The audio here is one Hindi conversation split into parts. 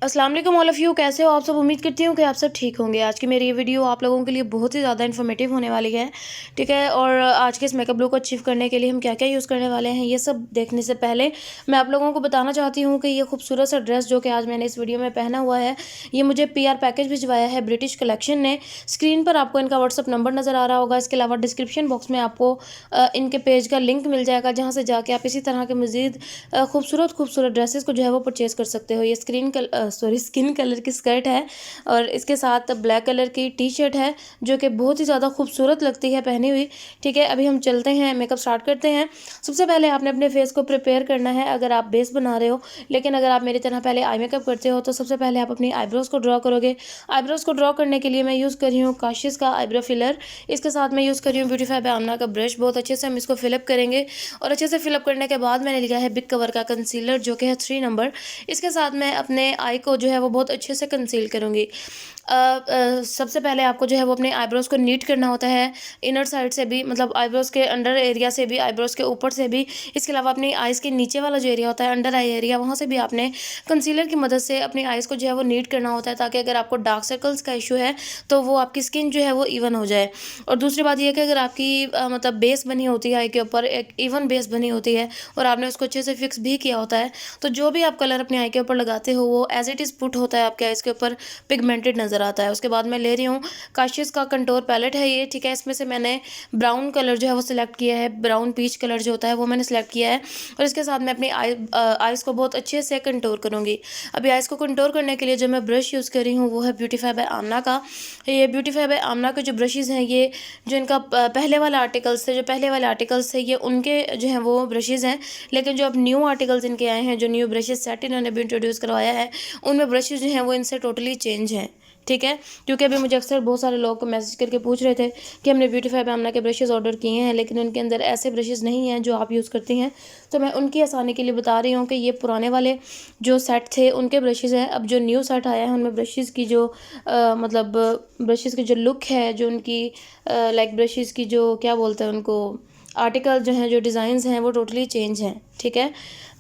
अस्सलाम वालेकुम ऑल ऑफ़ यू, कैसे हो आप सब। उम्मीद करती हूँ कि आप सब ठीक होंगे। आज की मेरी ये वीडियो आप लोगों के लिए बहुत ही ज़्यादा इन्फॉर्मेटिव होने वाली है, ठीक है। और आज के इस मेकअप लुक को अचीव करने के लिए हम क्या क्या यूज़ करने वाले हैं, ये सब देखने से पहले मैं आप लोगों को बताना चाहती हूँ कि ये खूबसूरत सा ड्रेस जो कि आज मैंने इस वीडियो में पहना हुआ है, ये मुझे PR पैकेज भिजवाया है ब्रिटिश कलेक्शन ने। स्क्रीन पर आपको इनका व्हाट्सअप नंबर नज़र आ रहा होगा। इसके अलावा डिस्क्रिप्शन बॉक्स में आपको इनके पेज का लिंक मिल जाएगा, जहाँ से जाके आप इसी तरह के मज़ीद खूबसूरत ड्रेसेस को जो है वो परचेज़ कर सकते हो। ये स्किन कलर की स्कर्ट है और इसके साथ ब्लैक कलर की टी शर्ट है जो कि बहुत ही ज़्यादा खूबसूरत लगती है पहनी हुई, ठीक है। अभी हम चलते हैं, मेकअप स्टार्ट करते हैं। सबसे पहले आपने अपने फेस को प्रिपेयर करना है अगर आप बेस बना रहे हो, लेकिन अगर आप मेरी तरह पहले आई मेकअप करते हो तो सबसे पहले आप अपनी आईब्रोज़ को ड्रॉ करोगे। आईब्रोज़ को ड्रॉ करने के लिए मैं यूज़ कर रही हूँ काशीज़ का आईब्रो फिलर। इसके साथ मैं यूज़ कर रही हूँ ब्यूटीफाई bbamna का ब्रश। बहुत अच्छे से हम इसको फिलअप करेंगे और अच्छे से फिलअप करने के बाद मैंने लिया है बिग कवर का कंसीलर जो कि है 3 नंबर। इसके साथ मैं अपने आई को जो है वो बहुत अच्छे से कंसील करूँगी। सबसे पहले आपको जो है वो अपने आईब्रोज़ को नीट करना होता है, इनर साइड से भी, मतलब आईब्रोज़ के अंडर एरिया से भी, आईब्रोज़ के ऊपर से भी। इसके अलावा अपनी आइज़ के नीचे वाला जो एरिया होता है, अंडर आई एरिया, वहाँ से भी आपने कंसीलर की मदद से अपनी आइज़ को जो है वो नीट करना होता है, ताकि अगर आपको डार्क सर्कल्स का इशू है तो वो आपकी स्किन जो है वो इवन हो जाए। और दूसरी बात यह है कि अगर आपकी मतलब बेस बनी होती है आई के ऊपर, एक इवन बेस बनी होती है और आपने उसको अच्छे से फिक्स भी किया होता है, तो जो भी आप कलर अपने आई के ऊपर लगाते हो वो एज इट इज़ पुट होता है आपके आइज़ के ऊपर, पिगमेंटेड नज़र आता है। उसके बाद मैं ले रही हूँ काशीज़ का कंटोर पैलेट है ये, ठीक है। इसमें से मैंने ब्राउन कलर जो है वो सिलेक्ट किया है, ब्राउन पीच कलर जो होता है वो मैंने सेलेक्ट किया है। और इसके साथ मैं अपनी आइज़ को बहुत अच्छे से कंटोर करूँगी। अभी आइज़ को कंटोर करने के लिए जो मैं ब्रश यूज़ कर रही हूँ वो है ब्यूटीफाई बाय आमना का। ये ब्यूटीफाई बाय आमना के जो ब्रशेज़ हैं, ये जो इनका पहले वाले आर्टिकल्स थे ये उनके जो हैं वो ब्रशेज़ हैं, लेकिन जो अब न्यू आर्टिकल्स इनके आए हैं, जो न्यू ब्रशेज़ सेट इन्होंने भी इंट्रोड्यूस करवाया है, उनमें ब्रशेज़ जो हैं वो इनसे टोटली चेंज हैं, ठीक है। क्योंकि अभी मुझे अक्सर बहुत सारे लोग मैसेज करके पूछ रहे थे कि हमने ब्यूटीफाई bbamna के ब्रशेज़ ऑर्डर किए हैं, लेकिन उनके अंदर ऐसे ब्रशेज़ नहीं हैं जो आप यूज़ करती हैं। तो मैं उनकी आसानी के लिए बता रही हूँ कि ये पुराने वाले जो सेट थे उनके ब्रशेज़ हैं। अब जो न्यू सेट आया है उनमें ब्रशेज़ की जो मतलब ब्रशेज़ की जो लुक है, जो उनकी लाइक ब्रशेज़ की जो क्या बोलते हैं उनको, आर्टिकल जो हैं, जो डिज़ाइंस हैं, वो टोटली चेंज हैं, ठीक है।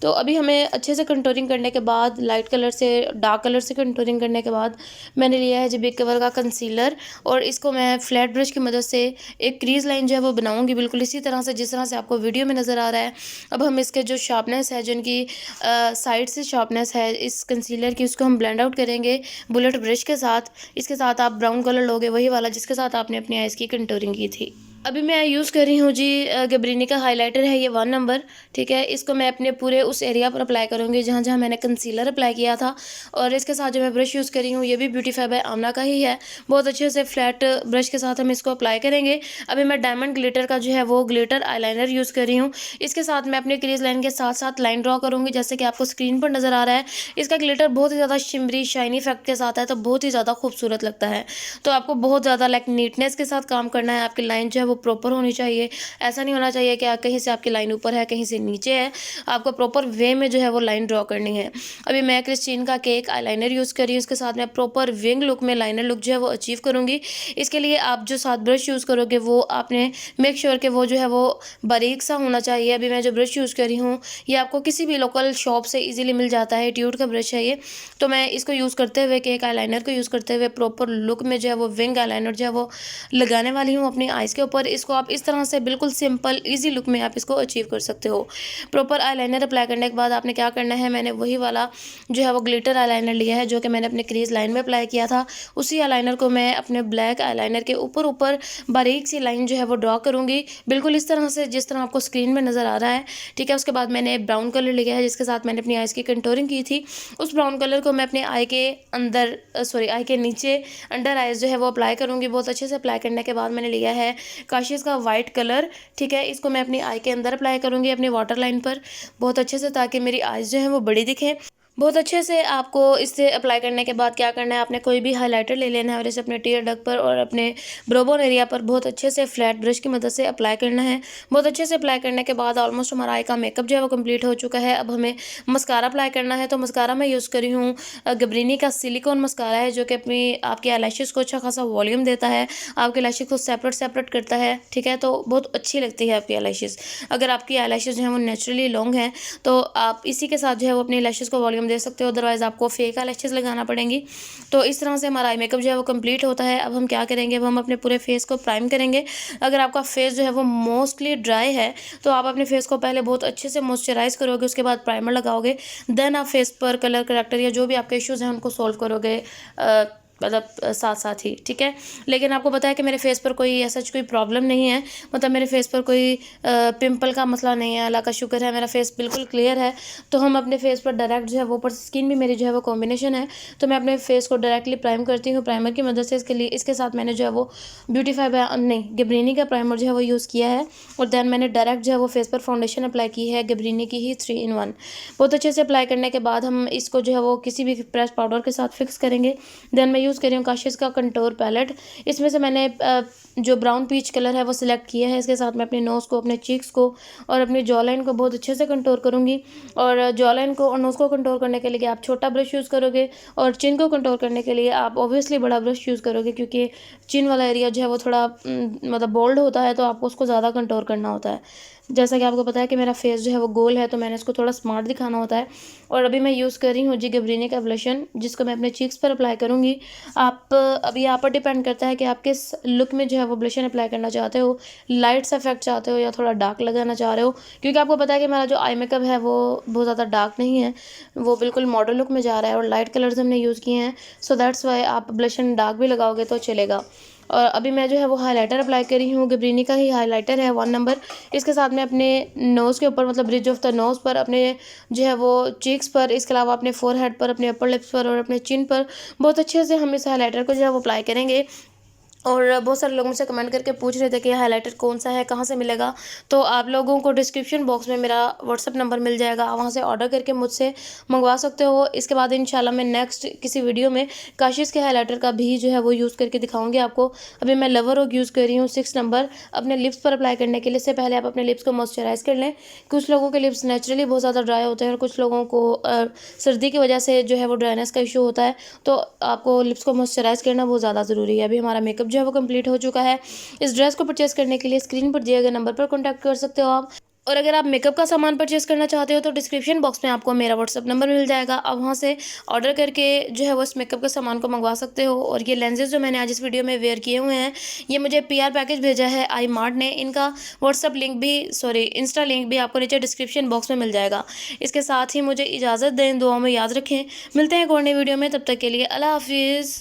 तो अभी हमें अच्छे से कंटूरिंग करने के बाद, लाइट कलर से डार्क कलर से कंटूरिंग करने के बाद मैंने लिया है जी बिग कवर का कंसीलर, और इसको मैं फ्लैट ब्रश की मदद से एक क्रीज लाइन जो है वो बनाऊंगी, बिल्कुल इसी तरह से जिस तरह से आपको वीडियो में नज़र आ रहा है। अब हम इसके जो शार्पनेस है, जो इनकी साइड से शार्पनेस है इस कंसीलर की, उसको हम ब्लेंड आउट करेंगे बुलेट ब्रश के साथ। इसके साथ आप ब्राउन कलर लोगे, वही वाला जिसके साथ आपने अपनी आइज़ की कंटूरिंग की थी। अभी मैं यूज़ कर रही हूँ जी गबरीनी का हाइलाइटर है, ये 1 नंबर, ठीक है। इसको मैं अपने पूरे उस एरिया पर अप्लाई करूँगी जहाँ जहाँ मैंने कंसीलर अप्लाई किया था। और इसके साथ जो मैं ब्रश यूज़ कर रही हूँ ये भी ब्यूटीफाई बाय आमना का ही है। बहुत अच्छे से फ्लैट ब्रश के साथ हम इसको अप्लाई करेंगे। अभी मैं डायमंड ग्लिटर का जो है वो ग्लिटर आईलाइनर यूज़ कर रही हूँ। इसके साथ मैं अपने क्रीज लाइन के साथ साथ लाइन ड्रॉ करूँगी, जैसे कि आपको स्क्रीन पर नज़र आ रहा है। इसका ग्लिटर बहुत ही ज़्यादा शिमरी शाइनी इफेक्ट के साथ है, तो बहुत ही ज़्यादा खूबसूरत लगता है। तो आपको बहुत ज़्यादा लाइक नीटनेस के साथ काम करना है। आपकी लाइन जो है वो प्रॉपर होनी चाहिए। ऐसा नहीं होना चाहिए कि कहीं से आपकी लाइन ऊपर है, कहीं से नीचे है। आपको प्रॉपर वे में जो है वो लाइन ड्रॉ करनी है। अभी मैं क्रिस्टीन का केक आईलाइनर यूज़ कर रही हूँ। इसके साथ मैं प्रॉपर विंग लुक में लाइनर लुक जो है वो अचीव करूँगी। इसके लिए आप जो साथ ब्रश यूज़ करोगे वो आपने मेक श्योर कि वो जो है वो बारीक सा होना चाहिए। अभी मैं जो ब्रश यूज़ कर रही हूँ ये आपको किसी भी लोकल शॉप से ईजिली मिल जाता है, ट्यूड का ब्रश है ये। तो मैं इसको यूज़ करते हुए, केक आईलाइनर को यूज़ करते हुए, प्रॉपर लुक में जो है वो विंग आईलाइनर जो है वो लगाने वाली हूँ अपनी आइज़ के ऊपर। इसको आप इस तरह से बिल्कुल सिंपल इजी लुक में आप इसको अचीव कर सकते हो। प्रॉपर आईलाइनर अप्लाई करने के बाद आपने क्या करना है, मैंने वही वाला जो है वो ग्लिटर आईलाइनर लिया है जो कि मैंने अपने क्रीज लाइन में अप्लाई किया था। उसी आईलाइनर को मैं अपने ब्लैक आईलाइनर के ऊपर बारीक सी लाइन जो है वो ड्रॉ करूँगी, बिल्कुल इस तरह से जिस तरह आपको स्क्रीन में नज़र आ रहा है, ठीक है। उसके बाद मैंने ब्राउन कलर लिया है जिसके साथ मैंने अपनी आइज़ की कंटूरिंग की थी। उस ब्राउन कलर को मैं अपने आई के अंदर आई के नीचे अंडर आइज़ जो है वो अप्लाई करूँगी। बहुत अच्छे से अप्लाई करने के बाद मैंने लिया है काशीज़ का वाइट कलर, ठीक है। इसको मैं अपनी आई के अंदर अप्लाई करूँगी, अपनी वाटर लाइन पर बहुत अच्छे से, ताकि मेरी आइज़ जो है वो बड़ी दिखें। बहुत अच्छे से आपको इससे अप्लाई करने के बाद क्या करना है, आपने कोई भी हाइलाइटर ले लेना है और इसे अपने टीयर डग पर और अपने ब्रोबोन एरिया पर बहुत अच्छे से फ्लैट ब्रश की मदद से अप्लाई करना है। बहुत अच्छे से अप्लाई करने के बाद ऑलमोस्ट हमारा आई का मेकअप जो है वो कंप्लीट हो चुका है। अब हमें मस्कारा अप्लाई करना है। तो मस्कारा मैं यूज़ करी हूँ गबरीनी का सिलिकॉन मस्कारा है, जो कि अपनी आपकी आईलैशेज़ को अच्छा खासा वॉल्यूम देता है, आपके लैशेज़ को सेपरेट करता है, ठीक है। तो बहुत अच्छी लगती है आपकी आईलैशेज़। अगर आपकी आईलैशेज़ जो है वो नेचुरली लॉन्ग हैं तो आप इसी के साथ जो है वो अपनी लैशेज़ को वॉल्यूम दे सकते हो, अदरवाइज़ आपको फेक आईलैशेस लगाना पड़ेंगी। तो इस तरह से हमारा आई मेकअप जो है वो कंप्लीट होता है। अब हम क्या करेंगे, अब हम अपने पूरे फेस को प्राइम करेंगे। अगर आपका फेस जो है वो मोस्टली ड्राई है तो आप अपने फेस को पहले बहुत अच्छे से मॉइस्चराइज करोगे, उसके बाद प्राइमर लगाओगे, देन आप फेस पर कलर करेक्टर या जो भी आपके इश्यूज़ हैं उनको सॉल्व करोगे, मतलब साथ साथ ही, ठीक है। लेकिन आपको पता है कि मेरे फेस पर कोई ऐसा कोई प्रॉब्लम नहीं है, मतलब मेरे फेस पर कोई पिंपल का मसला नहीं है, अल्लाह का शुक्र है, मेरा फेस बिल्कुल क्लियर है। तो हम अपने फेस पर डायरेक्ट जो है वो, ऊपर स्किन भी मेरी जो है वो कॉम्बिनेशन है, तो मैं अपने फेस को डायरेक्टली प्राइम करती हूँ प्राइमर की मदद से। इसके साथ मैंने जो है वो ब्यूटीफाई बाय नहीं गैब्रिनी का प्राइमर जो है वो यूज़ किया है, और देन मैंने डायरेक्ट जो है वो फेस पर फाउंडेशन अप्लाई की है गैब्रिनी की ही 3 in 1। बहुत अच्छे से अप्लाई करने के बाद हम इसको जो है वो किसी भी प्रेस पाउडर के साथ फिक्स करेंगे। देन मैं यूज़ कर रही हूँ काशीज़ का कंटूर पैलेट। इसमें से मैंने जो ब्राउन पीच कलर है वो सिलेक्ट किया है। इसके साथ मैं अपने नोज़ को, अपने चीक्स को और अपनी जॉ लाइन को बहुत अच्छे से कंटूर करूँगी। और जॉ लाइन को और नोज़ को कंटूर करने के लिए आप छोटा ब्रश यूज़ करोगे, और चिन को कंटूर करने के लिए आप ऑब्वियसली बड़ा ब्रश यूज़ करोगे, क्योंकि चिन वाला एरिया जो है वो थोड़ा मतलब बोल्ड होता है, तो आपको उसको ज़्यादा कंटूर करना होता है। जैसा कि आपको पता है कि मेरा फेस जो है वो गोल है, तो मैंने इसको थोड़ा स्मार्ट दिखाना होता है। और अभी मैं यूज़ कर रही हूँ जी गैब्रिनी का ब्लशन, जिसको मैं अपने चीक्स पर अप्लाई करूँगी। आप अभी यहाँ पर डिपेंड करता है कि आप किस लुक में जो है वो ब्लशन अप्लाई करना चाहते हो, लाइट सा इफेक्ट चाहते हो या थोड़ा डार्क लगाना चाह रहे हो, क्योंकि आपको पता है कि मेरा जो आई मेकअप है वो बहुत ज़्यादा डार्क नहीं है, वो बिल्कुल मॉडर्न लुक में जा रहा है और लाइट कलर्स हमने यूज़ किए हैं। सो दैट्स वाई आप ब्लशन डार्क भी लगाओगे तो चलेगा। और अभी मैं जो है वो हाइलाइटर अप्लाई कर रही हूँ, गैब्रिनी का ही हाइलाइटर है 1 नंबर। इसके साथ मैं अपने नोज़ के ऊपर, मतलब ब्रिज ऑफ द नोज़ पर, अपने जो है वो चीक्स पर, इसके अलावा अपने फोरहेड पर, अपने अपर लिप्स पर और अपने चिन पर बहुत अच्छे से हम इस हाइलाइटर को जो है वो अप्लाई करेंगे। और बहुत सारे लोग मुझसे कमेंट करके पूछ रहे थे कि हाइलाइटर कौन सा है, कहाँ से मिलेगा। तो आप लोगों को डिस्क्रिप्शन बॉक्स में मेरा व्हाट्सअप नंबर मिल जाएगा, आप वहाँ से ऑर्डर करके मुझसे मंगवा सकते हो। इसके बाद इंशाल्लाह मैं नेक्स्ट किसी वीडियो में काशीज़ के हाइलाइटर का भी जो है वो यूज़ करके दिखाऊंगी आपको। अभी मैं लवर ओक यूज़ कर रही हूँ 6 नंबर अपने लिप्स पर अप्लाई करने के लिए। इससे पहले आप अपने लिप्स को मॉइस्चराइज कर लें। कुछ लोगों के लिप्स नेचुरली बहुत ज़्यादा ड्राई होते हैं और कुछ लोगों को सर्दी की वजह से जो है वो ड्राइनेस का इशू होता है, तो आपको लिप्स को मॉइस्चराइज करना बहुत ज़्यादा ज़रूरी है। अभी हमारा मेकअप जो है वो कंप्लीट हो चुका है। इस ड्रेस को परचेस करने के लिए स्क्रीन पर दिए गए नंबर पर कॉन्टैक्ट कर सकते हो आप। और अगर आप मेकअप का सामान परचेस करना चाहते हो तो डिस्क्रिप्शन बॉक्स में आपको मेरा व्हाट्सअप नंबर मिल जाएगा, आप वहाँ से ऑर्डर करके जो है वो इस मेकअप के सामान को मंगवा सकते हो। और ये लेंसेज जो मैंने आज इस वीडियो में वेयर किए हुए हैं, ये मुझे पीआर पैकेज भेजा है आई मार्ट ने। इनका व्हाट्सअप लिंक भी, सॉरी इंस्टा लिंक भी आपको नीचे डिस्क्रिप्शन बॉक्स में मिल जाएगा। इसके साथ ही मुझे इजाज़त दें, दुआओं में याद रखें। मिलते हैं एक और नई वीडियो में, तब तक के लिए अल्लाह हाफिज़।